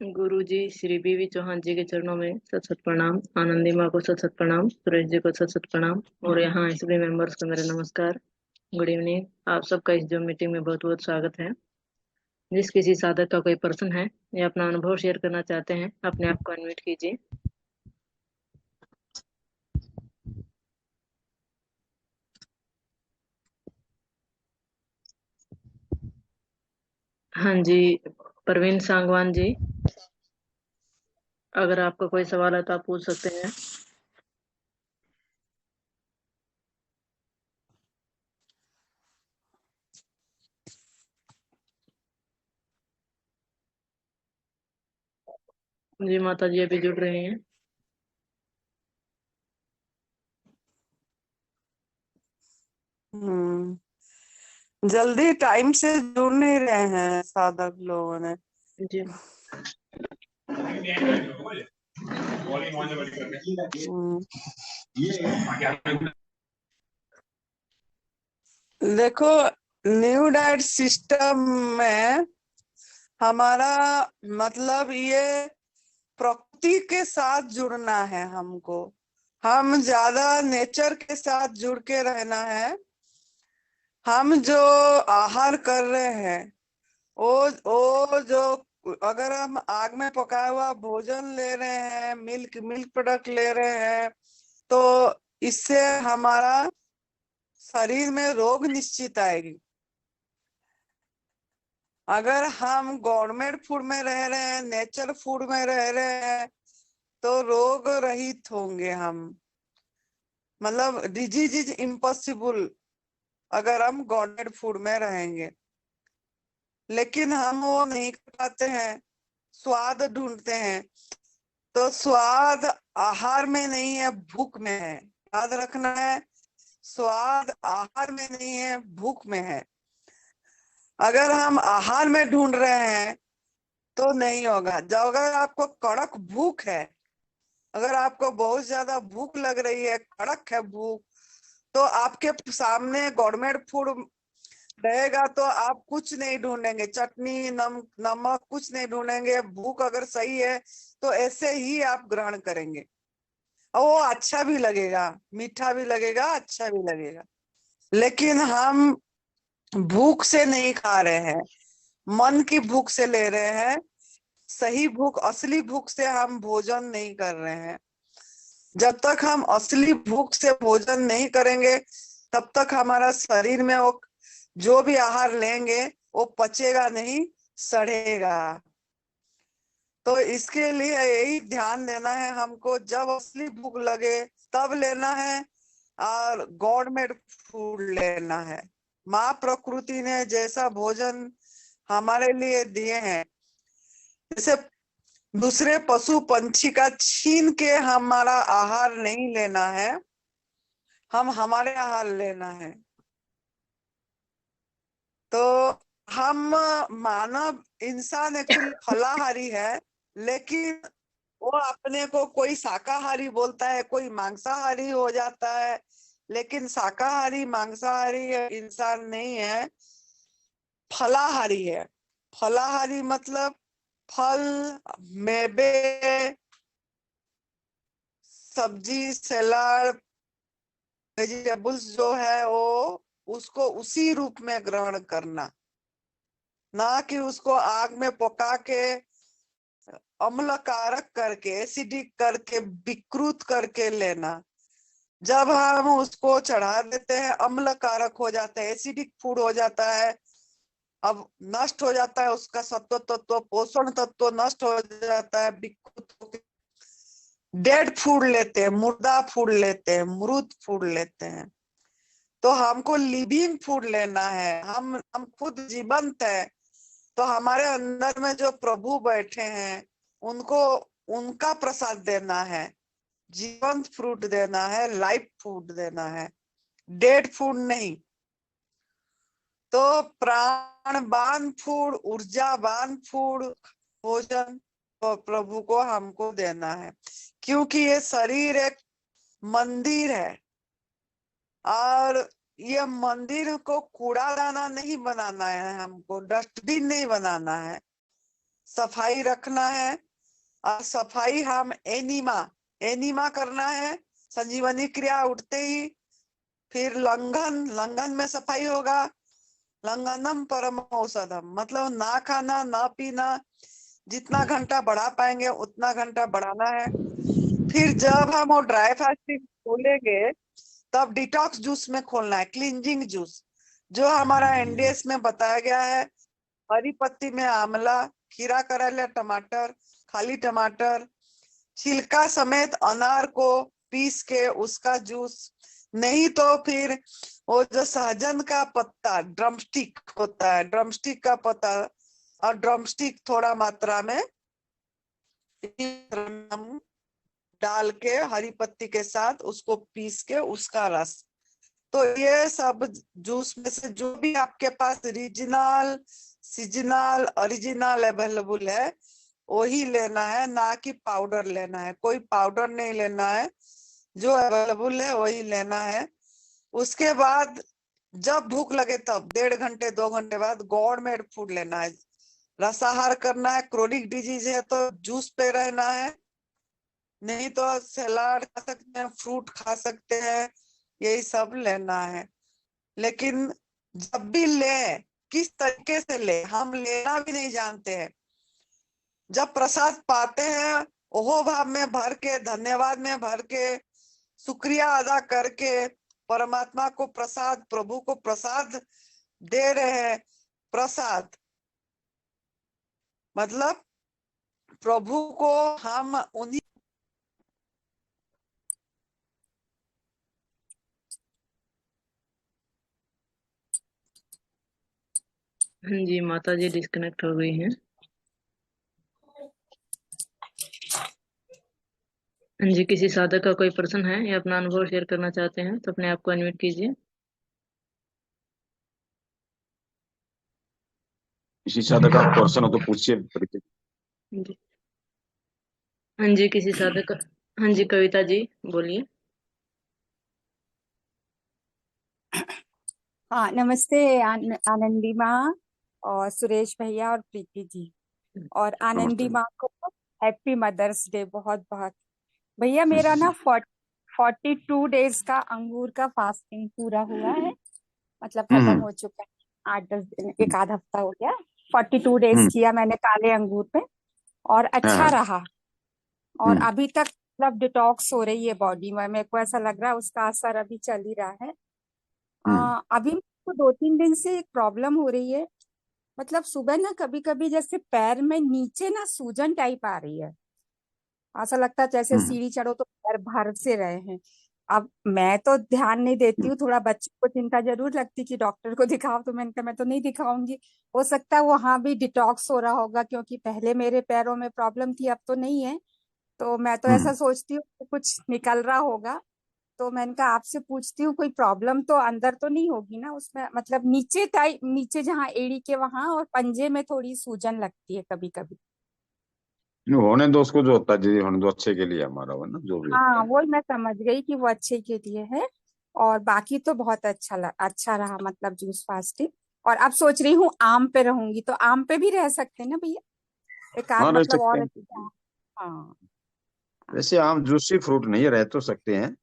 गुरु जी श्री बीवी चौहान जी के चरणों में सत सत प्रणाम। आनंदी माँ को सत सत प्रणाम। सुरेश जी को सत सत प्रणाम। और यहाँ सभी मेंबर्स को मेरे नमस्कार। Good evening. आप सबका इस जो मीटिंग में बहुत बहुत स्वागत है। जिस किसी साधक का कोई प्रश्न है या अपना अनुभव शेयर करना चाहते हैं, अपने आप को अनम्यूट कीजिए। हाँ जी, प्रवीण सांगवान जी, अगर आपका कोई सवाल है तो आप पूछ सकते हैं। जी माता जी अभी जुड़ रहे हैं। जल्दी टाइम से जुड़ नहीं रहे हैं साधक लोगों ने। जी हम्म, देखो, न्यू डाइट सिस्टम में हमारा मतलब ये प्रकृति के साथ जुड़ना है। हमको हम ज्यादा नेचर के साथ जुड़ के रहना है। हम जो आहार कर रहे हैं वो जो अगर हम आग में पकाया हुआ भोजन ले रहे हैं, मिल्क मिल्क प्रोडक्ट ले रहे हैं, तो इससे हमारा शरीर में रोग निश्चित आएगी। अगर हम गवर्नमेंट फूड में रह रहे हैं, नेचर फूड में रह रहे हैं, तो रोग रहित होंगे हम। मतलब डिजीज इज इम्पॉसिबल अगर हम गवर्नमेंट फूड में रहेंगे। लेकिन हम वो नहीं कर पाते हैं, स्वाद ढूंढते हैं। तो स्वाद आहार में नहीं है, भूख में है। याद रखना है, स्वाद आहार में नहीं है, भूख में है। अगर हम आहार में ढूंढ रहे हैं तो नहीं होगा। जब अगर आपको कड़क भूख है, अगर आपको बहुत ज्यादा भूख लग रही है, कड़क है भूख, तो आपके सामने गवर्नमेंट फूड रहेगा तो आप कुछ नहीं ढूंढेंगे, चटनी नमक कुछ नहीं ढूंढेंगे। भूख अगर सही है तो ऐसे ही आप ग्रहण करेंगे और वो अच्छा भी लगेगा, मीठा भी लगेगा, अच्छा भी लगेगा। लेकिन हम भूख से नहीं खा रहे हैं, मन की भूख से ले रहे हैं। सही भूख, असली भूख से हम भोजन नहीं कर रहे हैं। जब तक हम असली भूख से भोजन नहीं करेंगे तब तक हमारा शरीर में वो जो भी आहार लेंगे वो पचेगा नहीं, सड़ेगा। तो इसके लिए यही ध्यान देना है हमको, जब असली भूख लगे तब लेना है और गवर्नमेंट फूड लेना है। माँ प्रकृति ने जैसा भोजन हमारे लिए दिए हैं, जैसे दूसरे पशु पंछी का छीन के हमारा आहार नहीं लेना है, हम हमारे आहार लेना है। तो हम मानव इंसान एक्चुअली फलाहारी है, लेकिन वो अपने को कोई शाकाहारी बोलता है, कोई मांसाहारी हो जाता है। लेकिन शाकाहारी मांसाहारी इंसान नहीं है, फलाहारी है। फलाहारी मतलब फल, मेवे, सब्जी, सलाद, वेजिटेबल्स जो है वो उसको उसी रूप में ग्रहण करना, ना कि उसको आग में पका के अम्ल कारक करके, एसिडिक करके, विकृत करके लेना। जब हम उसको चढ़ा देते हैं अम्ल कारक हो जाता है, एसिडिक फूड हो जाता है। अब नष्ट हो जाता है उसका सत्व तत्व, पोषण तत्व नष्ट हो जाता है, विकृत होके डेड फूड लेते हैं, मुर्दा फूड लेते हैं, मृत फूड लेते हैं। तो हमको लिविंग फूड लेना है। हम खुद जीवंत है, तो हमारे अंदर में जो प्रभु बैठे हैं उनको उनका प्रसाद देना है, जीवंत फ्रूट देना है, लाइफ फूड देना है, डेड फूड नहीं। तो प्राणवान फूड, ऊर्जावान फूड भोजन तो प्रभु को हमको देना है। क्योंकि ये शरीर एक मंदिर है और ये मंदिर को कूड़ा दाना नहीं बनाना है, हमको डस्टबिन नहीं बनाना है। सफाई रखना है। और सफाई हम एनीमा करना है संजीवनी क्रिया उठते ही। फिर लंघन में सफाई होगा। लंघनम परम औषधम, मतलब ना खाना ना पीना, जितना घंटा बढ़ा पाएंगे उतना घंटा बढ़ाना है। फिर जब हम वो ड्राई फास्टिंग खोलेंगे तब डिटॉक्स जूस में खोलना है, क्लींजिंग जूस, जो हमारा एनडीएस में बताया गया है। हरी पत्ती में आंवला, खीरा, करेला, टमाटर, खाली टमाटर, छिलका समेत अनार को पीस के उसका जूस। नहीं तो फिर वो जो सहजन का पत्ता ड्रमस्टिक होता है, ड्रमस्टिक का पत्ता और ड्रमस्टिक थोड़ा मात्रा में हम डाल के हरी पत्ती के साथ उसको पीस के उसका रस। तो ये सब जूस में से जो भी आपके पास रीजनल सीजनल ओरिजिनल अवेलेबल है वही लेना है, ना कि पाउडर लेना है। कोई पाउडर नहीं लेना है, जो अवेलेबल है वही लेना है। उसके बाद जब भूख लगे तब 1.5 घंटे 2 घंटे बाद गवर्नमेंट फूड लेना है। रसाहार करना है, क्रोनिक डिजीज है तो जूस पे रहना है, नहीं तो सलाद खा सकते हैं, फ्रूट खा सकते हैं, यही सब लेना है। लेकिन जब भी ले किस तरीके से ले, हम लेना भी नहीं जानते हैं। जब प्रसाद पाते हैं ओहो भाव में भर के, धन्यवाद में भर के, शुक्रिया अदा करके परमात्मा को प्रसाद, प्रभु को प्रसाद दे रहे हैं। प्रसाद मतलब प्रभु को हम उन्हीं हाँ जी, माता जी डिस्कनेक्ट हो गई हैं। हाँ जी, किसी साधक का कोई प्रश्न है या अपना अनुभव शेयर करना चाहते हैं तो अपने आप को अनम्यूट कीजिए। किसी साधक का क्वेश्चन हो तो पूछिए। हाँ जी, हाँ जी, किसी साधक का। हाँ जी, कविता जी बोलिए। हाँ, नमस्ते आनंदी माँ और सुरेश भैया और प्रीति जी, और आनंदी नमस्ते। माँ को हैप्पी मदर्स डे बहुत बहुत। भैया मेरा ना 42 डेज का अंगूर का फास्टिंग पूरा हुआ है, मतलब खत्म हो चुका है। 8-10 दिन, एक आध हफ्ता हो गया। 42 डेज किया मैंने काले अंगूर पे, और अच्छा हाँ। रहा। और अभी तक मतलब डिटॉक्स हो रही है बॉडी में, मेरे को ऐसा लग रहा है उसका असर अभी चल ही रहा है। अभी तो 2-3 दिन से एक प्रॉब्लम हो रही है, मतलब सुबह ना कभी कभी जैसे पैर में नीचे ना सूजन टाइप आ रही है। ऐसा लगता है जैसे सीढ़ी चढ़ो तो पैर भर से रहे हैं। अब मैं तो ध्यान नहीं देती हूँ, थोड़ा बच्चे को चिंता जरूर लगती कि डॉक्टर को दिखाओ, तो मैंने कहा मैं तो नहीं दिखाऊंगी। हो सकता है वहां भी डिटॉक्स हो रहा होगा, क्योंकि पहले मेरे पैरों में प्रॉब्लम थी, अब तो नहीं है। तो मैं तो ऐसा सोचती हूँ कि कुछ निकल रहा होगा। तो मैंने कहा आपसे पूछती हूँ, कोई प्रॉब्लम तो अंदर तो नहीं होगी ना उसमें, मतलब नीचे टाइप, नीचे जहाँ एड़ी के वहां और पंजे में थोड़ी सूजन लगती है कभी कभी। होने दो उसको, जो होता है जी होने दो, अच्छे के लिए हमारा वो ना, जो भी होता हाँ, है। वो मैं समझ गई कि वो अच्छे के लिए है। और बाकी तो बहुत अच्छा रहा, मतलब जूस फास्टिंग। और अब सोच रही हूँ आम पे रहूंगी, तो आम पे भी रह सकते हैं ना भैया? एक आध हाँ, रह मतलब सकते और हैं। अच्छा। हाँ। वैसे आम जूसी फ्रूट नहीं है, रह तो सकते हैं।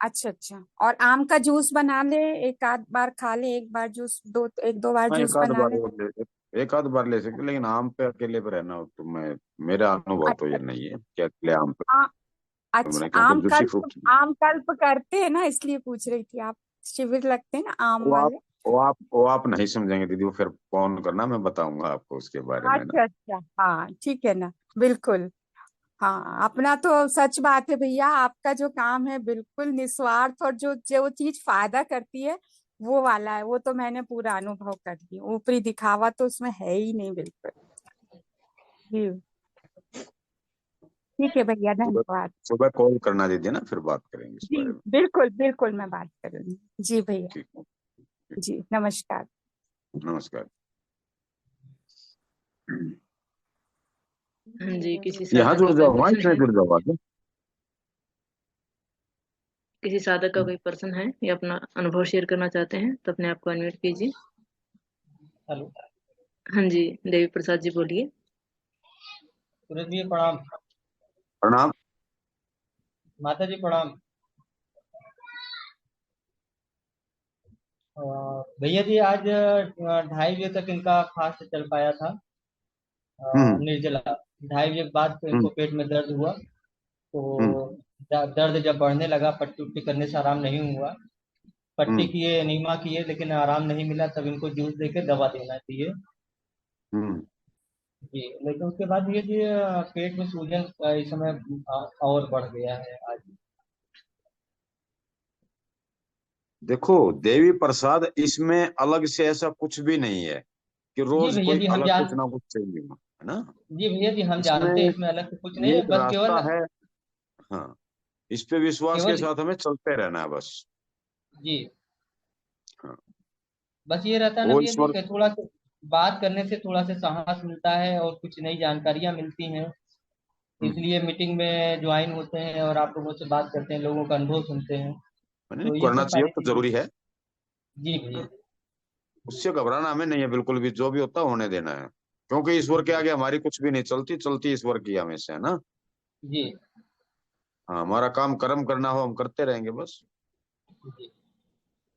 अच्छा अच्छा, और आम का जूस बना ले, एक आध बार खा ले, एक बार जूस, 1-2 बार हाँ, जूस बना ले। एक आध बार ले सकते, लेकिन आम पे अकेले पे रहना हो तो मैं, मेरा अनुभव तो ये अच्छा। नहीं है कि अकेले आम पे आ, अच्छा, बने, क्योंकि जूसी फ्रूट आम कल्प करते हैं ना, इसलिए पूछ रही थी। आप शिविर लगते हैं ना आम वो आप वाले? वो आप नहीं समझेंगे दीदी, वो फिर फोन करना, मैं बताऊंगा आपको उसके बारे में ना। अच्छा अच्छा, हाँ ठीक है ना, बिल्कुल। हाँ, अपना तो सच बात है भैया, आपका जो काम है बिल्कुल निस्वार्थ, और जो जो चीज फायदा करती है वो वाला है, वो तो मैंने पूरा अनुभव कर लिया। ऊपरी दिखावा तो उसमें है ही नहीं, बिल्कुल। जी, ठीक है भैया, सुबह धन्यवाद। सुबह कॉल करना दीदी ना, फिर बात करेंगे इस जी बारे में। बिल्कुल बिल्कुल, मैं बात करूंगी। जी भैया। ठीक है। जी नमस्कार। नमस्कार। हाँ जी, किसी यहाँ साधक जुड़ का कोई जाओ, वहाँ प्रश्न इसमें है? जुड़ जाओ आगे। किसी साधक का कोई प्रश्न है या अपना अनुभव शेयर करना चाहते हैं तो अपने आप को अनम्यूट कीजिए। हेलो। हाँ जी, देवी प्रसाद जी बोलिए। सूरज जी प्रणाम। प्रणाम। माता जी प्रणाम। भैया जी आज 2:30 बजे तक इनका फास्ट चल पाया था। हम्म निर्जला 2:30 बजे के बाद तो हम्म इनको पेट में दर्द हुआ। तो हम्म दर्द जब बढ़ने लगा, पट्टी उट्टी करने से आराम नहीं हुआ। पट्टी हम्म किए, एनीमा किए, लेकिन आराम नहीं मिला। तब इनको जूस देके दवा देना चाहिए हम्म। जी। लेकिन उसके बाद ये पेट में सूजन इस समय और बढ़ गया है आज। देखो, देवी प्रसाद इसमें अलग से ऐसा कुछ भी नहीं है कि जी रोज भैया कोई जी हम अलग कुछ जान ना कुछ चाहिए हो, है ना। जी भैया जी हम इसमें जानते हैं, इसमें अलग से कुछ नहीं ये है, एक बस केवल रास्ता है। हाँ, इस पे विश्वास के केवल साथ हमें चलते रहना है बस। जी। हाँ, बस ये रहता है ना वो भैया जी ईश्वर। कि थोड़ा सा बात करने से थोड़ा सा साहस मिलता है और कुछ नई जानकारियां मिलती हैं। हम्म, इसलिए मीटिंग में ज्वाइन होते हैं और आप लोगों से बात करते हैं, लोगों का अनुभव सुनते हैं। नहीं, तो ये करना सब चाहिए सारी तो चीजें। जरूरी है। जी भैया उससे घबराना हमें नहीं है बिल्कुल भी, जो भी होता है होने देना है। क्योंकि ईश्वर के जी आगे हमारी कुछ भी नहीं चलती, चलती ईश्वर की हमेशा, है ना। जी हाँ, हमारा काम कर्म करना हो हम करते रहेंगे बस। जी।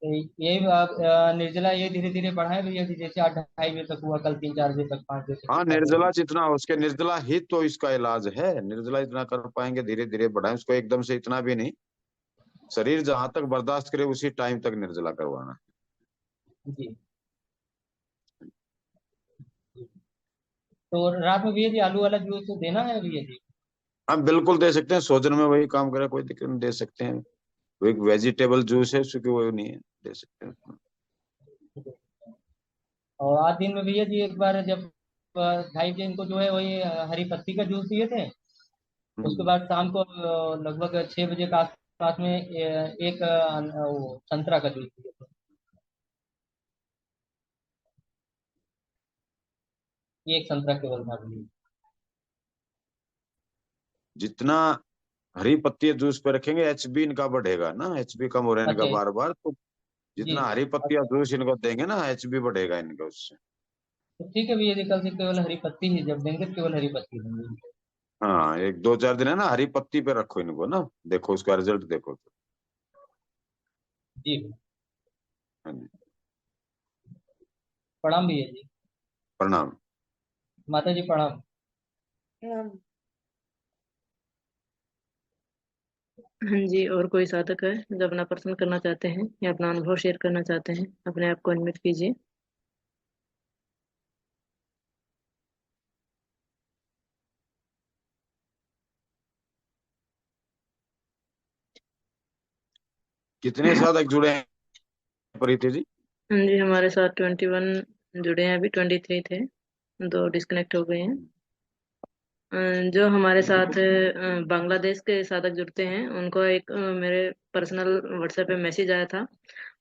तो यही आप निर्जला ये धीरे धीरे बढ़ाए भैया जी, जैसे आज 2:30 बजे तक हुआ, कल 3-4 बजे तक, 5 बजे तक हाँ, दिखा निर्जला देंगे। जितना हो उसके, निर्जला ही तो इसका इलाज है। निर्जला इतना कर पाएंगे, धीरे धीरे बढ़ाएं उसको, एकदम से इतना भी नहीं। शरीर जहां तक बर्दाश्त करे उसी टाइम तक निर्जला करवाना। जी जी। तो रात में भैया जी आलू वाला जूस देना है भैया जी। हम बिल्कुल दे सकते हैं, सोजन में वही काम करे, कोई दिक्कत नहीं, दे सकते हैं। वो एक वेजिटेबल जूस है, उसकी वो नहीं है, दे सकते हैं। और आज दिन में भैया जी एक बार जब 2:30 बजे इनको जो है वही हरी पत्ती का जूस दिए थे। उसके हम्म। बाद शाम को लगभग 6 बजे के आसपास में एक वो संतरा का जूस दिए थे। ये एक संतरा केवल था भैया। जितना हरी पत्ती जूस पे रखेंगे, एचबी इनका बढ़ेगा ना, एचबी कम हो रहा है इनका अच्छा। बार बार तो। जी जितना जी। हरी पत्तियां अच्छा। जूस इनको देंगे ना, एचबी बढ़ेगा इनका उससे। तो ठीक है भैया जी, कल से केवल हरी पत्ती ही जब देंगे तो केवल हरी पत्ती देंगे। हाँ, एक दो चार दिन है ना, हरी पत्ती पे रखो इनको ना, देखो उसका रिजल्ट देखो तो। जी। हाँ जी। प्रणाम भैया जी। प्रणाम। माता जी प्रणाम। हाँ जी, और कोई साधक है जो अपना प्रश्न करना चाहते हैं या अपना अनुभव शेयर करना चाहते हैं, अपने आप को अनम्यूट कीजिए। कितने साधक जुड़े हैं प्रीति जी? हाँ जी, हमारे साथ 21 जुड़े हैं, अभी 23 थे, 2 डिस्कनेक्ट हो गए हैं। जो हमारे साथ बांग्लादेश के साधक जुड़ते हैं उनको एक मेरे पर्सनल व्हाट्सएप पे मैसेज आया था।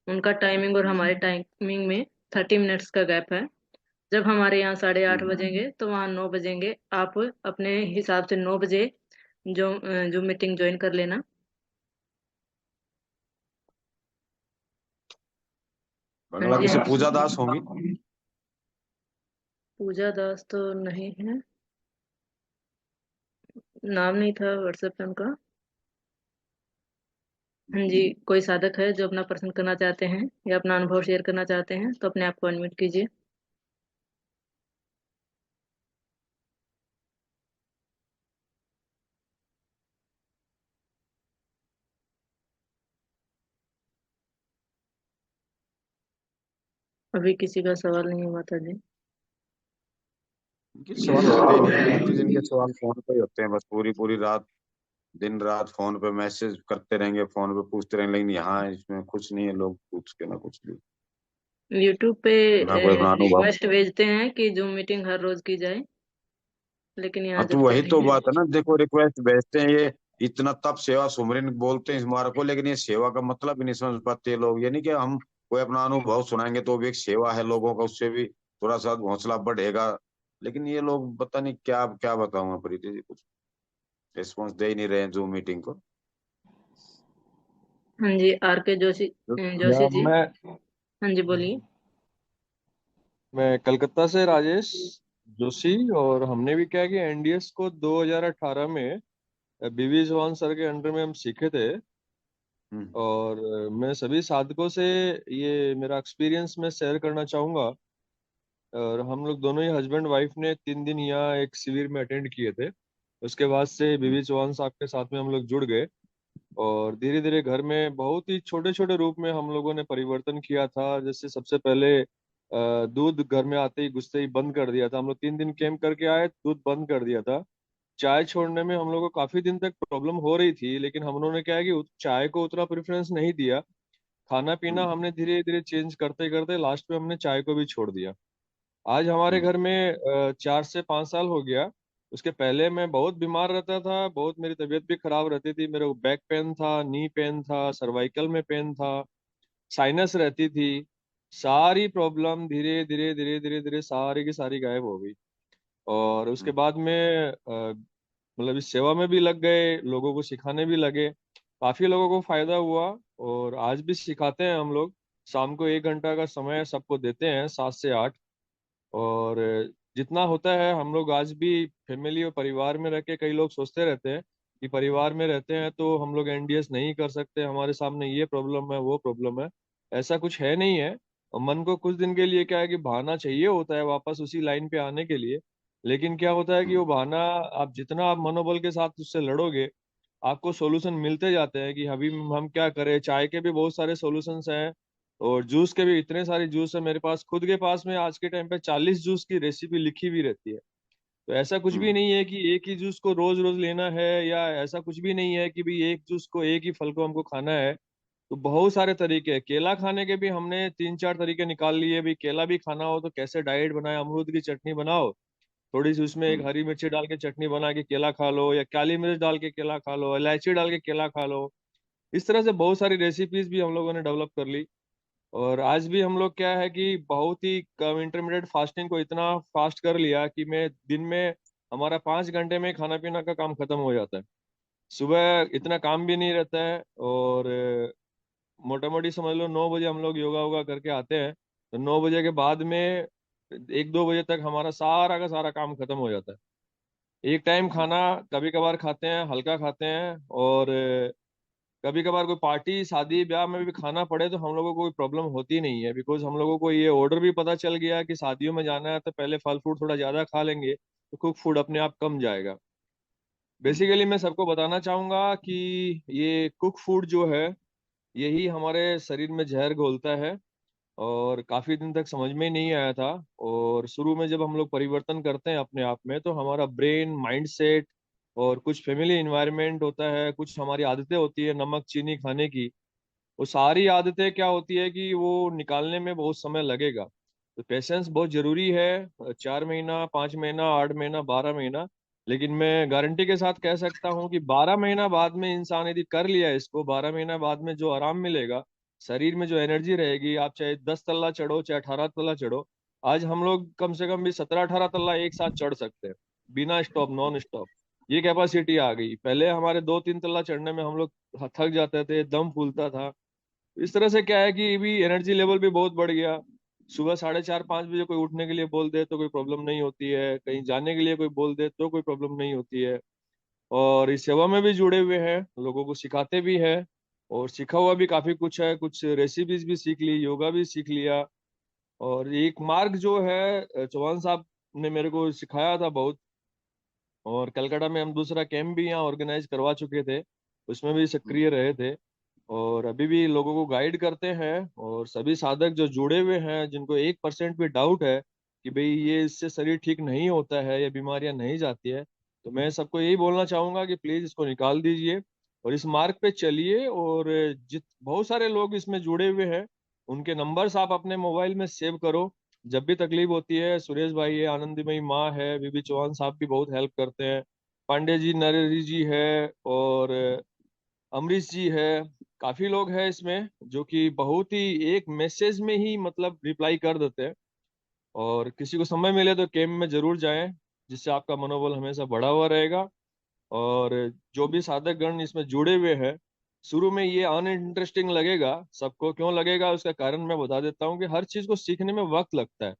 उनका टाइमिंग और हमारे टाइमिंग में 30 मिनट्स का गैप है। जब हमारे यहाँ 8:30 हम्म। बजेंगे तो वहाँ 9 बजेंगे। आप अपने हिसाब से 9 बजे जो मीटिंग ज्वाइन कर लेना। हाँ जी, बांग्लादेशी हाँ पूजा दास होंगी। जी। पूजा दास तो नहीं है, नाम नहीं था व्हाट्सएप पे उनका। हाँ जी, कोई साधक है जो अपना प्रश्न करना चाहते हैं या अपना अनुभव शेयर करना चाहते हैं तो अपने आप को अनम्यूट कीजिए। अभी किसी का सवाल नहीं है माता जी। इनके सवाल होते ही नहीं है प्रीति जी, इनके सवाल फोन पे ही होते हैं बस, पूरी पूरी रात, दिन रात फोन पे मैसेज करते रहेंगे, फोन पे पूछते रहेंगे, लेकिन यहाँ इसमें कुछ नहीं है, लोग पूछ के ना कुछ भी, यूट्यूब पे ना कोई अपना अनुभव। रिक्वेस्ट भेजते हैं कि जूम मीटिंग हर रोज की जाए, लेकिन यहाँ हाँ, तो जुड़ते वही तो नहीं बात है है। ना, देखो रिक्वेस्ट भेजते हैं ये, इतना तप सेवा सुमरन बोलते हैं इस मार्ग को, लेकिन ये सेवा का मतलब ही नहीं समझ पाते लोग। ये नहीं कि हम कोई अपना अनुभव सुनाएंगे तो भी एक सेवा है लोगों का, उससे भी थोड़ा सा हौसला बढ़ेगा। लेकिन ये लोग पता नहीं क्या क्या बताऊं मैं प्रीति जी, कुछ रिस्पॉन्स दे ही नहीं रहे हैं जूम मीटिंग को। हाँ जी, आर के जोशी, जोशी मैम जी। मैं हाँ जी, बोलिए। मैं कलकत्ता से राजेश। जोशी। और हमने भी क्या किया, एनडीएस को 2018 में बीवी चौहान सर के अंडर में हम सीखे थे। और मैं सभी साधकों से ये मेरा एक्सपीरियंस में शेयर करना चाहूंगा। और हम लोग दोनों ही हस्बैंड वाइफ ने 3 दिन यहाँ एक शिविर में अटेंड किए थे। उसके बाद से बीवी चौहान साहब के साथ में हम लोग जुड़ गए। और धीरे धीरे घर में बहुत ही छोटे छोटे रूप में हम लोगों ने परिवर्तन किया था। जैसे सबसे पहले दूध घर में आते ही घुसते ही बंद कर दिया था। हम लोग 3 दिन कैंप करके आए, दूध बंद कर दिया था। चाय छोड़ने में हम लोग को काफी दिन तक प्रॉब्लम हो रही थी, लेकिन हम लोगों ने क्या है कि चाय को उतना प्रेफरेंस नहीं दिया। खाना पीना हमने धीरे धीरे चेंज करते करते लास्ट में हमने चाय को भी छोड़ दिया। आज हमारे घर में 4 से 5 साल हो गया। उसके पहले मैं बहुत बीमार रहता था, बहुत मेरी तबीयत भी खराब रहती थी। मेरे को बैक पेन था, नी पेन था, सर्वाइकल में पेन था, साइनस रहती थी। सारी प्रॉब्लम धीरे धीरे धीरे धीरे धीरे सारी की सारी गायब हो गई। और उसके बाद में मतलब इस सेवा में भी लग गए, लोगों को सिखाने भी लगे। काफी लोगों को फायदा हुआ। और आज भी सिखाते हैं हम लोग। शाम को 1 घंटा का समय सबको देते हैं, 7 से 8। और जितना होता है हम लोग आज भी फैमिली और परिवार में रह के, कई लोग सोचते रहते हैं कि परिवार में रहते हैं तो हम लोग एनडीएस नहीं कर सकते, हमारे सामने ये प्रॉब्लम है वो प्रॉब्लम है। ऐसा कुछ है नहीं है। और मन को कुछ दिन के लिए क्या है कि बहाना चाहिए होता है वापस उसी लाइन पे आने के लिए। लेकिन क्या होता है कि वो बहाना, आप जितना आप मनोबल के साथ उससे लड़ोगे, आपको सॉल्यूशन मिलते जाते हैं कि अभी हम क्या करें। चाय के भी बहुत सारे सॉल्यूशंस हैं, और जूस के भी इतने सारे जूस है। मेरे पास खुद के पास में आज के टाइम पे 40 जूस की रेसिपी लिखी हुई रहती है। तो ऐसा कुछ भी नहीं है कि एक ही जूस को रोज रोज लेना है, या ऐसा कुछ भी नहीं है कि भाई एक जूस को, एक ही फल को हमको खाना है। तो बहुत सारे तरीके हैं। केला खाने के भी हमने 3-4 तरीके निकाल लिए। भाई केला भी खाना हो तो कैसे डाइट बनाए, अमरूद की चटनी बनाओ, थोड़ी सी उसमें एक हरी मिर्ची डाल के चटनी बना के केला खा लो, या काली मिर्च डाल के केला खा लो, इलायची डाल के केला खा लो। इस तरह से बहुत सारी रेसिपीज भी हम लोगों ने डेवलप कर ली। और आज भी हम लोग क्या है कि बहुत ही कम इंटरमीडिएट फास्टिंग को इतना फास्ट कर लिया कि मैं दिन में, हमारा 5 घंटे में खाना पीना का काम खत्म हो जाता है। सुबह इतना काम भी नहीं रहता है। और मोटा मोटी समझ लो 9 बजे हम लोग योगा वोगा करके आते हैं, तो 9 बजे के बाद में 1-2 बजे तक हमारा सारा का सारा काम खत्म हो जाता है। एक टाइम खाना कभी कभार खाते हैं, हल्का खाते हैं। और कभी कभार कोई पार्टी शादी ब्याह में भी खाना पड़े तो हम लोगों को कोई प्रॉब्लम होती नहीं है, बिकॉज हम लोगों को ये ऑर्डर भी पता चल गया कि शादियों में जाना है तो पहले फल फ्रूट थोड़ा ज्यादा खा लेंगे तो कुक फूड अपने आप कम जाएगा। बेसिकली मैं सबको बताना चाहूंगा कि ये कुक फूड जो है, यही हमारे शरीर में जहर घोलता है। और काफी दिन तक समझ में ही नहीं आया था। और शुरू में जब हम लोग परिवर्तन करते हैं अपने आप में, तो हमारा ब्रेन, माइंड सेट, और कुछ फैमिली इन्वायरमेंट होता है, कुछ हमारी आदतें होती है नमक चीनी खाने की, वो सारी आदतें क्या होती है कि वो निकालने में बहुत समय लगेगा। तो पेशेंस बहुत जरूरी है। 4 महीना, 5 महीना, 8 महीना, 12 महीना। लेकिन मैं गारंटी के साथ कह सकता हूँ कि 12 महीना बाद में इंसान यदि कर लिया इसको, 12 महीना बाद में जो आराम मिलेगा, शरीर में जो एनर्जी रहेगी, आप चाहे 10 तल्ला चढ़ो चाहे 18 तल्ला चढ़ो। आज हम लोग कम से कम भी 17-18 तल्ला एक साथ चढ़ सकते हैं, बिना स्टॉप, नॉन स्टॉप। ये कैपेसिटी आ गई। पहले हमारे 2-3 तल्ला चढ़ने में हम लोग थक जाते थे, दम फूलता था। इस तरह से क्या है कि भी एनर्जी लेवल भी बहुत बढ़ गया। सुबह 4:30-5 बजे कोई उठने के लिए बोल दे तो कोई प्रॉब्लम नहीं होती है, कहीं जाने के लिए कोई बोल दे तो कोई प्रॉब्लम नहीं होती है। और इस सेवा में भी जुड़े हुए हैं, लोगों को सिखाते भी हैं। और सीखा हुआ भी काफी कुछ है, कुछ रेसिपीज भी सीख ली, योगा भी सीख लिया। और एक मार्ग जो है चौहान साहब ने मेरे को सिखाया था बहुत। और कलकत्ता में हम दूसरा कैंप भी यहाँ ऑर्गेनाइज करवा चुके थे, उसमें भी सक्रिय रहे थे। और अभी भी लोगों को गाइड करते हैं। और सभी साधक जो जुड़े हुए हैं, जिनको 1% भी डाउट है कि भाई ये इससे शरीर ठीक नहीं होता है या बीमारियां नहीं जाती है, तो मैं सबको यही बोलना चाहूंगा कि प्लीज इसको निकाल दीजिए और इस मार्ग पे चलिए। और जित बहुत सारे लोग इसमें जुड़े हुए हैं, उनके नंबर्स आप अपने मोबाइल में सेव करो। जब भी तकलीफ होती है, सुरेश भाई है, आनंदीमयी माँ है, बीबी चौहान साहब भी बहुत हेल्प करते हैं, पांडे जी, नरेश जी है, और अमरीश जी है। काफी लोग हैं इसमें जो कि बहुत ही एक मैसेज में ही मतलब रिप्लाई कर देते हैं। और किसी को समय मिले तो कैंप में जरूर जाएं, जिससे आपका मनोबल हमेशा बढ़ा हुआ रहेगा। और जो भी साधक गण इसमें जुड़े हुए हैं, शुरू में ये अनइंटरेस्टिंग लगेगा सबको। क्यों लगेगा उसका कारण मैं बता देता हूँ कि हर चीज को सीखने में वक्त लगता है।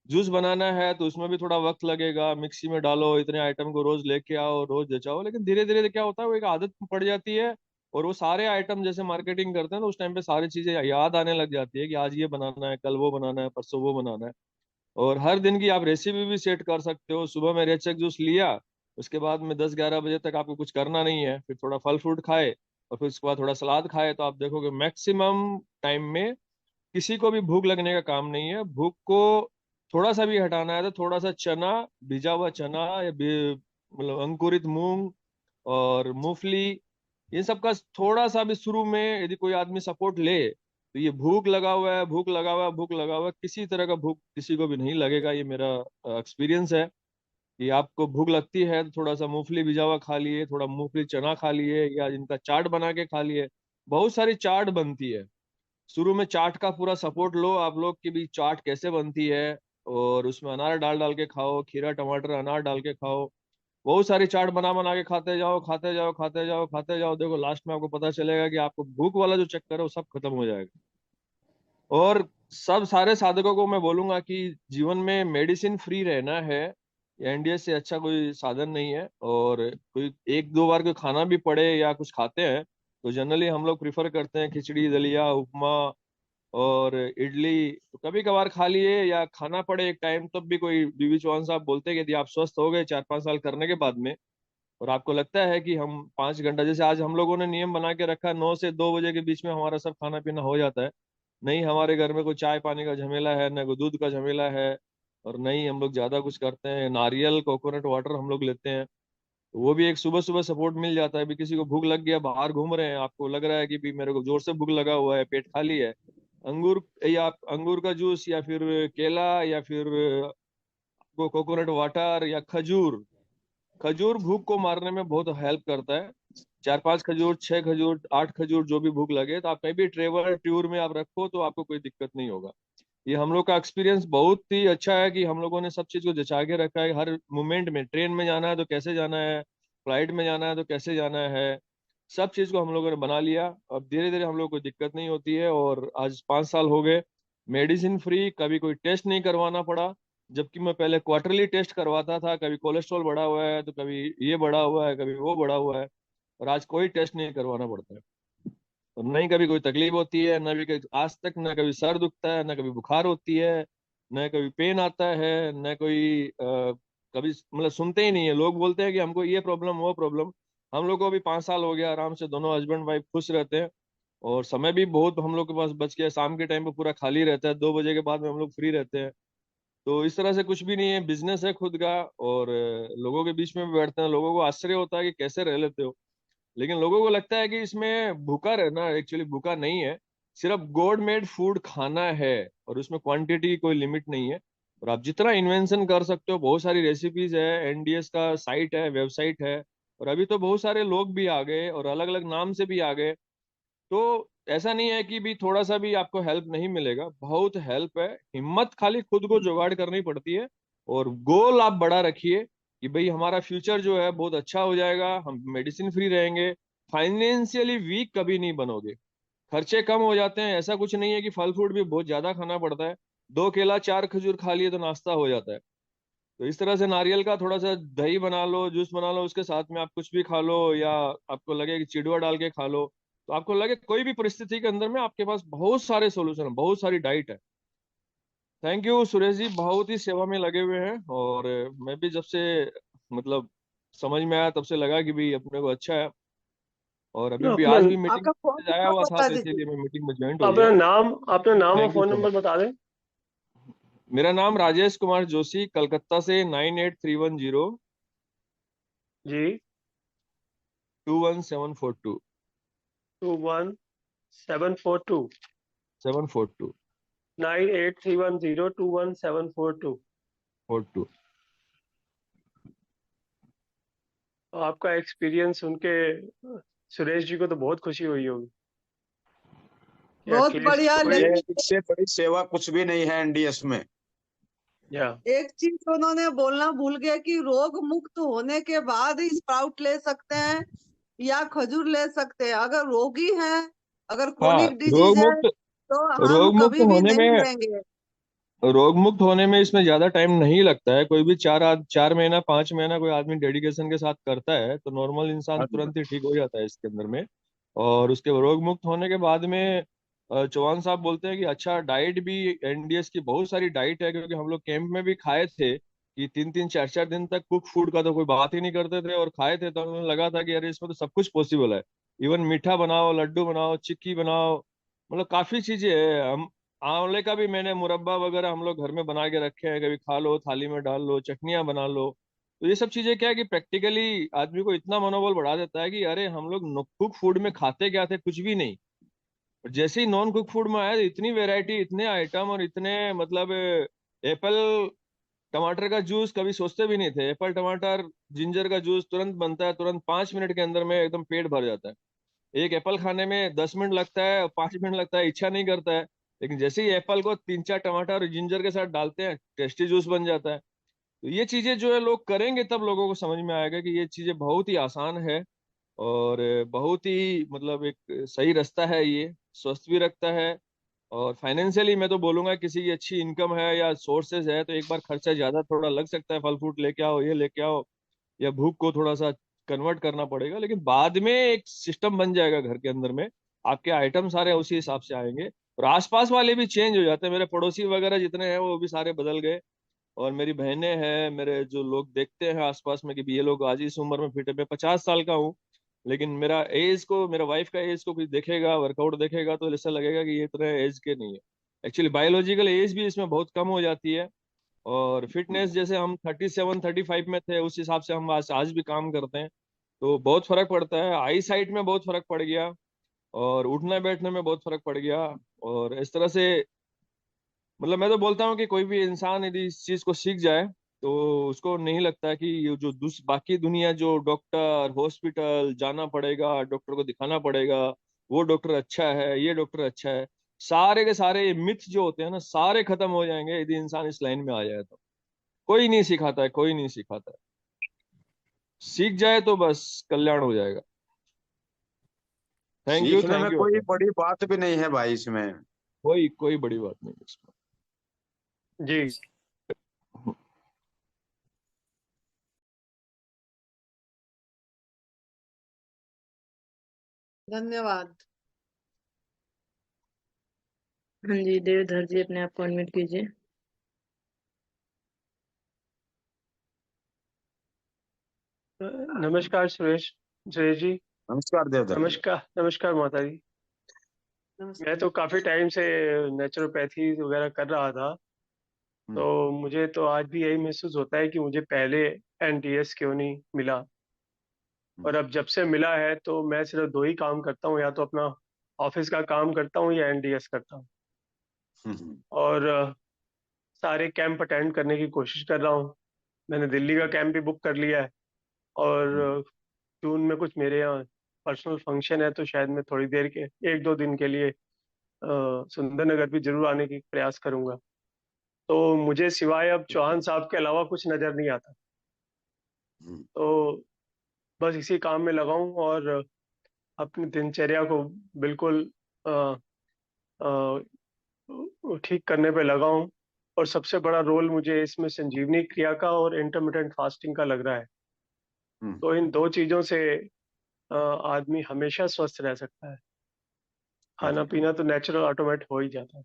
जूस बनाना है तो उसमें भी थोड़ा वक्त लगेगा, मिक्सी में डालो, इतने आइटम को रोज लेके आओ, रोज जचाओ, लेकिन धीरे धीरे क्या होता है वो एक आदत पड़ जाती है। और वो सारे आइटम जैसे मार्केटिंग करते हैं तो उस टाइम पे सारी चीजें याद आने लग जाती है कि आज ये बनाना है, कल वो बनाना है, परसों वो बनाना है। और हर दिन की आप रेसिपी भी सेट कर सकते हो। सुबह में रेचक जूस लिया, उसके बाद में 10-11 बजे तक आपको कुछ करना नहीं है, फिर थोड़ा फल फ्रूट खाए और फिर उसके बाद थोड़ा सलाद खाए, तो आप देखोगे मैक्सिमम टाइम में किसी को भी भूख लगने का काम नहीं है। भूख को थोड़ा सा भी हटाना है तो थोड़ा सा चना, भिजा हुआ चना या मतलब अंकुरित मूंग और मूंगफली, इन सब का थोड़ा सा भी शुरू में यदि कोई आदमी सपोर्ट ले तो ये भूख लगा हुआ है, भूख लगा हुआ है, भूख लगा हुआ है, किसी तरह का भूख किसी को भी नहीं लगेगा। ये मेरा एक्सपीरियंस है कि आपको भूख लगती है तो थोड़ा सा मूंगफली भिजा हुआ खा लिए, थोड़ा मूंगफली चना खा लिए, या इनका चाट बना के खा लिए। बहुत सारी चाट बनती है, शुरू में चाट का पूरा सपोर्ट लो आप लोग की भी चाट कैसे बनती है, और उसमें अनार डाल डाल के खाओ, खीरा टमाटर अनार डाल के खाओ। बहुत सारी चाट बना बना के खाते जाओ, खाते जाओ, खाते जाओ, खाते जाओ, देखो लास्ट में आपको पता चलेगा कि आपको भूख वाला जो चक्कर है वो सब खत्म हो जाएगा। और सब सारे साधकों को मैं बोलूंगा कि जीवन में मेडिसिन फ्री रहना है, एनडीएस से अच्छा कोई साधन नहीं है। और कोई एक दो बार कोई खाना भी पड़े या कुछ खाते हैं तो जनरली हम लोग प्रिफर करते हैं खिचड़ी, दलिया, उपमा और इडली। तो कभी कभार खा लिए या खाना पड़े एक टाइम, तब भी कोई बीबी चौहान साहब बोलते हैं कि यदि आप स्वस्थ हो गए 4-5 साल करने के बाद में, और आपको लगता है कि हम 5 घंटा, जैसे आज हम लोगों ने नियम बना के रखा 9 से 2 बजे के बीच में हमारा सब खाना पीना हो जाता है। नहीं हमारे घर में कोई चाय पानी का झमेला है, न कोई दूध का झमेला है, और नहीं हम लोग ज्यादा कुछ करते हैं। नारियल कोकोनट वाटर हम लोग लेते हैं, तो वो भी एक सुबह सुबह सपोर्ट मिल जाता है। भी किसी को भूख लग गया, बाहर घूम रहे हैं, आपको लग रहा है कि भी मेरे को जोर से भूख लगा हुआ है, पेट खाली है, अंगूर या अंगूर का जूस या फिर केला या फिर कोकोनट वाटर या खजूर, खजूर भूख को मारने में बहुत हेल्प करता है। 4-5 खजूर, 6 खजूर, 8 खजूर, जो भी भूख लगे, तो आप कहीं भी ट्रेवल टूर में आप रखो तो आपको कोई दिक्कत नहीं होगा। ये हम लोग का एक्सपीरियंस बहुत ही अच्छा है कि हम लोगों ने सब चीज को जचा के रखा है। हर मोमेंट में ट्रेन में जाना है तो कैसे जाना है, फ्लाइट में जाना है तो कैसे जाना है, सब चीज को हम लोगों ने बना लिया। अब धीरे धीरे हम लोग को दिक्कत नहीं होती है, और आज 5 साल हो गए मेडिसिन फ्री, कभी कोई टेस्ट नहीं करवाना पड़ा। जबकि मैं पहले क्वार्टरली टेस्ट करवाता था, कभी कोलेस्ट्रॉल बढ़ा हुआ है तो कभी ये बढ़ा हुआ है, कभी वो बढ़ा हुआ है, और आज कोई टेस्ट नहीं करवाना पड़ता है। और नहीं कभी कोई तकलीफ होती है, न भी आज तक न कभी सर दुखता है, न कभी बुखार होती है, न कभी पेन आता है, न कोई कभी, मतलब सुनते ही नहीं है। लोग बोलते हैं कि हमको ये प्रॉब्लम वो प्रॉब्लम। हम लोग को अभी 5 साल हो गया, आराम से दोनों हस्बैंड वाइफ खुश रहते हैं। और समय भी बहुत हम लोग के पास बच गया, शाम के टाइम पे पूरा खाली रहता है, 2 बजे के बाद में हम लोग फ्री रहते हैं। तो इस तरह से कुछ भी नहीं है, बिजनेस है खुद का। और लोगों के बीच में भी बैठते हैं, लोगों को आश्चर्य होता है कि कैसे रह लेते हो, लेकिन लोगों को लगता है कि इसमें भूखा रहना, एक्चुअली भूखा नहीं है, सिर्फ गॉड मेड फूड खाना है, और उसमें क्वांटिटी की कोई लिमिट नहीं है। और आप जितना इन्वेंशन कर सकते हो, बहुत सारी रेसिपीज है, एनडीएस का साइट है, वेबसाइट है, और अभी तो बहुत सारे लोग भी आ गए और अलग अलग नाम से भी आ गए। तो ऐसा नहीं है कि भी थोड़ा सा भी आपको हेल्प नहीं मिलेगा, बहुत हेल्प है। हिम्मत खाली खुद को जुगाड़ करनी पड़ती है, और गोल आप बड़ा रखिए कि भाई हमारा फ्यूचर जो है बहुत अच्छा हो जाएगा, हम मेडिसिन फ्री रहेंगे, फाइनेंशियली वीक कभी नहीं बनोगे, खर्चे कम हो जाते हैं। ऐसा कुछ नहीं है कि फल फ्रूट भी बहुत ज्यादा खाना पड़ता है, 2 केला 4 खजूर खा लिए तो नाश्ता हो जाता है। तो इस तरह से नारियल का थोड़ा सा दही बना लो, जूस बना लो, उसके साथ में आप कुछ भी खा लो, या आपको लगे कि चिड़वा डाल के खा लो, तो आपको लगे कोई भी परिस्थिति के अंदर में आपके पास बहुत सारे सॉल्यूशन है, बहुत सारी डाइट है। थैंक यू सुरेश जी, बहुत ही सेवा में लगे हुए हैं। और मैं भी जब से मतलब समझ में आया तब से लगा कि भाई अपने को अच्छा है। और अभी भी अपना आज भी मीटिंग आपका फोन आया नंबर हुआ था बता तो दीजिए। इसीलिए मैं मीटिंग में ज्वाइंट हो अपना गया। नाम, अपना नाम और thank you phone so number much. बता दें। मेरा नाम राजेश कुमार जोशी, कलकत्ता से 9831021742। जी। 21742 742 9831021742। 42। आपका एक्सपीरियंस सुन के सुरेश जी को तो बहुत खुशी हुई होगी कि बहुत एटलीस्ट बढ़िया। कोई। ये लेकिन इससे बड़ी सेवा कुछ भी नहीं है एनडीएस में। या एक चीज उन्होंने बोलना भूल गया कि रोग मुक्त होने के बाद ही स्प्राउट ले सकते हैं या खजूर ले सकते हैं। अगर रोगी हैं, अगर हाँ, क्रोनिक डिजीज है तो हम रोग मुक्त कभी भी होने नहीं में लेंगे। रोग मुक्त होने में इसमें ज्यादा टाइम नहीं लगता है। कोई भी 4 महीना 5 महीना कोई आदमी डेडिकेशन के साथ करता है तो नॉर्मल इंसान हाँ जी। तुरंत ही ठीक हो जाता है इसके अंदर में। और उसके रोग मुक्त होने के बाद में चौहान साहब बोलते हैं कि अच्छा डाइट भी एनडीएस की बहुत सारी डाइट है, क्योंकि हम लोग कैंप में भी खाए थे कि 3-3 4-4 दिन तक कुक फूड का तो कोई बात ही नहीं करते थे, और खाए थे तो हमें लगा था कि अरे इसमें तो सब कुछ पॉसिबल है। इवन मीठा बनाओ, लड्डू बनाओ, चिक्की बनाओ, मतलब काफी चीजें है। हम आंवले का भी मैंने मुरब्बा वगैरह हम लोग घर में बना के रखे हैं, कभी खा लो, थाली में डाल लो, चटनियां बना लो। तो ये सब चीजें क्या है कि प्रैक्टिकली आदमी को इतना मनोबल बढ़ा देता है कि अरे हम लोग कुक फूड में खाते क्या थे, कुछ भी नहीं। और जैसे ही नॉन कुक फूड में आया तो इतनी वेराइटी, इतने आइटम, और इतने मतलब एप्पल टमाटर का जूस कभी सोचते भी नहीं थे। एप्पल टमाटर जिंजर का जूस तुरंत बनता है, तुरंत 5 मिनट के अंदर में एकदम पेट भर जाता है। एक एप्पल खाने में 10 मिनट लगता है, 5 मिनट लगता है, इच्छा नहीं करता है। लेकिन जैसे ही एप्पल को 3-4 टमाटर और जिंजर के साथ डालते हैं, टेस्टी जूस बन जाता है। तो ये चीजें जो है लोग करेंगे तब लोगों को समझ में आएगा कि ये चीजें बहुत ही आसान है, और बहुत ही मतलब एक सही रास्ता है ये, स्वस्थ भी रखता है। और फाइनेंशियली मैं तो बोलूंगा किसी की अच्छी इनकम है या सोर्सेज है तो एक बार खर्चा ज्यादा थोड़ा लग सकता है, फल फ्रूट लेके आओ, ये लेके आओ, या भूख को थोड़ा सा कन्वर्ट करना पड़ेगा, लेकिन बाद में एक सिस्टम बन जाएगा घर के अंदर में। आपके आइटम सारे उसी हिसाब से आएंगे, और आसपास वाले भी चेंज हो जाते हैं। मेरे पड़ोसी वगैरह जितने हैं वो भी सारे बदल गए। और मेरी बहनें हैं, मेरे जो लोग देखते हैं आसपास में कि भी ये लोग आज इस उम्र में फिट है। मैं 50 साल का हूँ, लेकिन मेरा वाइफ का एज को कोई देखेगा, वर्कआउट देखेगा तो ऐसा लगेगा कि ये इतने एज के नहीं है। एक्चुअली बायोलॉजिकल एज भी इसमें बहुत कम हो जाती है। और फिटनेस जैसे हम 37-35 में थे उस हिसाब से हम आज आज भी काम करते हैं, तो बहुत फर्क पड़ता है। आई साइट में बहुत फर्क पड़ गया, और उठने बैठने में बहुत फर्क पड़ गया। और इस तरह से मतलब मैं तो बोलता हूँ कि कोई भी इंसान यदि इस चीज को सीख जाए तो उसको नहीं लगता कि ये जो बाकी दुनिया जो डॉक्टर हॉस्पिटल जाना पड़ेगा, डॉक्टर को दिखाना पड़ेगा, वो डॉक्टर अच्छा है, ये डॉक्टर अच्छा है, सारे के सारे मिथ जो होते हैं ना सारे खत्म हो जाएंगे यदि इंसान इस लाइन में आ जाए तो। कोई नहीं सिखाता है, कोई नहीं सिखाता है। सीख जाए तो बस कल्याण हो जाएगा। थैंक यू, सीखने में थैंक यू। कोई बड़ी बात भी नहीं है भाई इसमें। कोई कोई बड़ी बात नहीं है इसमें। जी धन्यवाद। हाँ जी, देवधर जी अपने आप को अनम्यूट कीजिए। नमस्कार सुरेश जी। नमस्कार देवधर जी। नमस्कार माता जी। नमस्ते। मैं तो काफी टाइम से नेचुरोपैथी वगैरह कर रहा था, तो मुझे तो आज भी यही महसूस होता है कि मुझे पहले एनडीएस क्यों नहीं मिला। और अब जब से मिला है तो मैं सिर्फ दो ही काम करता हूँ, या तो अपना ऑफिस का काम करता हूँ या एनडीएस करता हूँ। और सारे कैंप अटेंड करने की कोशिश कर रहा हूँ। मैंने दिल्ली का कैंप भी बुक कर लिया है, और जून में कुछ मेरे यहाँ पर्सनल फंक्शन है, तो शायद मैं थोड़ी देर के 1-2 दिन के लिए सुंदरनगर भी जरूर आने की प्रयास करूंगा। तो मुझे सिवाय अब चौहान साहब के अलावा कुछ नजर नहीं आता। तो बस इसी काम में लगा हूं, और अपनी दिनचर्या को बिल्कुल अ, अ, ठीक करने पे लगा हूं। और सबसे बड़ा रोल मुझे इसमें संजीवनी क्रिया का और इंटरमिटेंट फास्टिंग का लग रहा है। तो इन दो चीजों से आदमी हमेशा स्वस्थ रह सकता है। खाना पीना तो नेचुरल ऑटोमेट हो ही जाता है।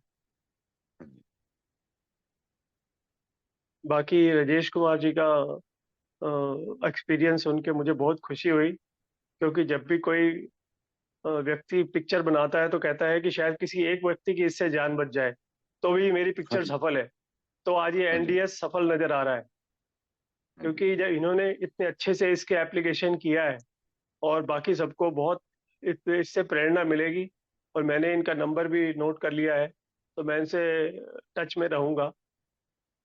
बाकी राजेश कुमार जी का एक्सपीरियंस सुन के मुझे बहुत खुशी हुई, क्योंकि जब भी कोई व्यक्ति पिक्चर बनाता है तो कहता है कि शायद किसी एक व्यक्ति की इससे जान बच जाए तो भी मेरी हाँ पिक्चर जी। सफल है। तो आज ये हाँ जी। एनडीएस सफल नजर आ रहा है, क्योंकि जब इन्होंने इतने अच्छे से इसके एप्लीकेशन किया है, और बाकी सबको बहुत इससे प्रेरणा मिलेगी। और मैंने इनका नंबर भी नोट कर लिया है, तो मैं इनसे टच में रहूंगा,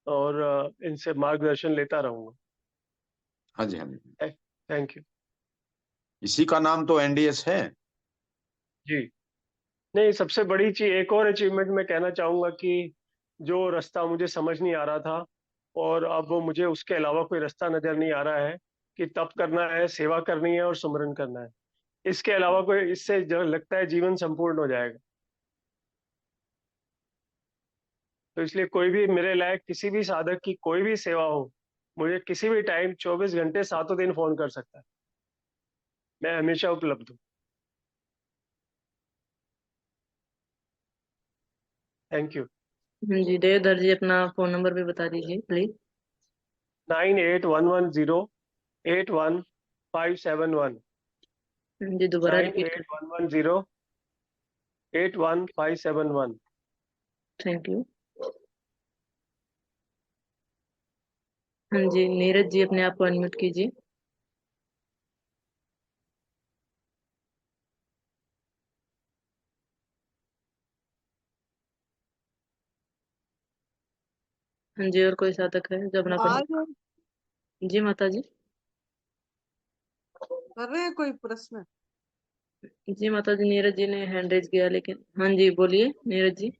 और इनसे मार्गदर्शन लेता रहूंगा। हाँ जी। हाँ जी। थैंक यू इसी का नाम तो एनडीएस है। जी। नहीं, सबसे बड़ी चीज, एक और अचीवमेंट मैं कहना चाहूंगा कि जो रास्ता मुझे समझ नहीं आ रहा था, और अब वो मुझे उसके अलावा कोई रास्ता नजर नहीं आ रहा है, कि तप करना है, सेवा करनी है और सुमरन करना है। इसके अलावा कोई, इससे जो लगता है जीवन संपूर्ण हो जाएगा। तो इसलिए कोई भी मेरे लायक किसी भी साधक की कोई भी सेवा हो, मुझे किसी भी टाइम 24 घंटे 7 दिन फोन कर सकता है, मैं हमेशा उपलब्ध हूँ। Thank you. हाँ जी, देवधर जी अपना फोन नंबर भी बता दीजिए प्लीज। 9811081571। हाँ जी, दोबारा रिपीट कर। 9811081571। Thank you. हाँ जी, नीरज जी अपने आप को अनम्यूट कीजिए। हाँ जी, और कोई साधक है जो अपना आज जी माता जी। कर रहे हैं कोई प्रश्न? जी माता जी, नीरज जी ने हैंड रेज किया, लेकिन हाँ जी बोलिए नीरज जी।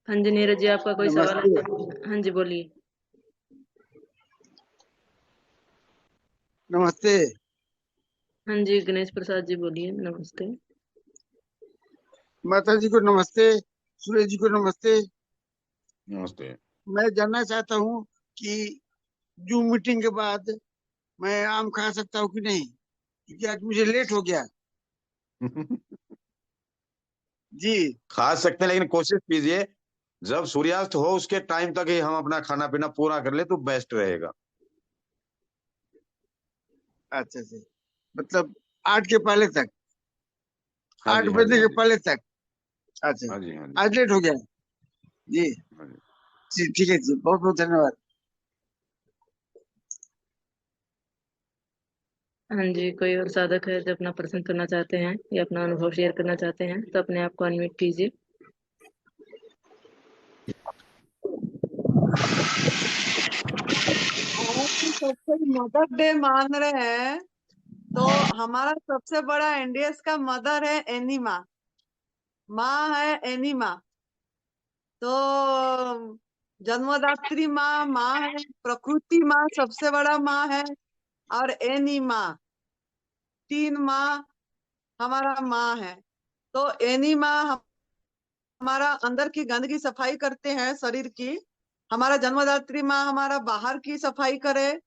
हाँ जी नीरज जी, आपका कोई सवाल है? नमस्ते। हाँ जी बोलिए। नमस्ते हाँ जी गणेश प्रसाद जी बोलिए। नमस्ते। माता जी को नमस्ते, सूरज जी को नमस्ते। नमस्ते। मैं जानना चाहता हूँ कि जूम मीटिंग के बाद मैं आम खा सकता हूँ कि नहीं, क्योंकि आज मुझे लेट हो गया जी। खा सकते हैं, लेकिन कोशिश कीजिए जब सूर्यास्त हो उसके टाइम तक ही हम अपना खाना पीना पूरा कर ले तो बेस्ट रहेगा। अच्छा अच्छा, मतलब 8 के पहले तक, हाँ 8 जी, हाँ जी, बजे हाँ के जी, पहले तक। अच्छा, हाँ जी, हाँ जी, आज लेट हो गया जी। हाँ जी। जी ठीक है जी, बहुत बहुत धन्यवाद। हाँ जी, कोई और साधक है जो अपना प्रश्न करना चाहते हैं या अपना अनुभव शेयर करना चाहते हैं तो अपने आप को अनम्यूट कीजिए। आज सबसे मदर डे मान रहे हैं, तो हमारा सबसे बड़ा एनडीएस का मदर है एनिमा, माँ है एनिमा। तो जन्मदात्री माँ माँ है, प्रकृति माँ सबसे बड़ा माँ है, और एनिमा 3 माँ हमारा माँ है। तो एनिमा हमारा अंदर की गंदगी सफाई करते हैं शरीर की, हमारा जन्मदात्री माँ हमारा बाहर की सफाई करे,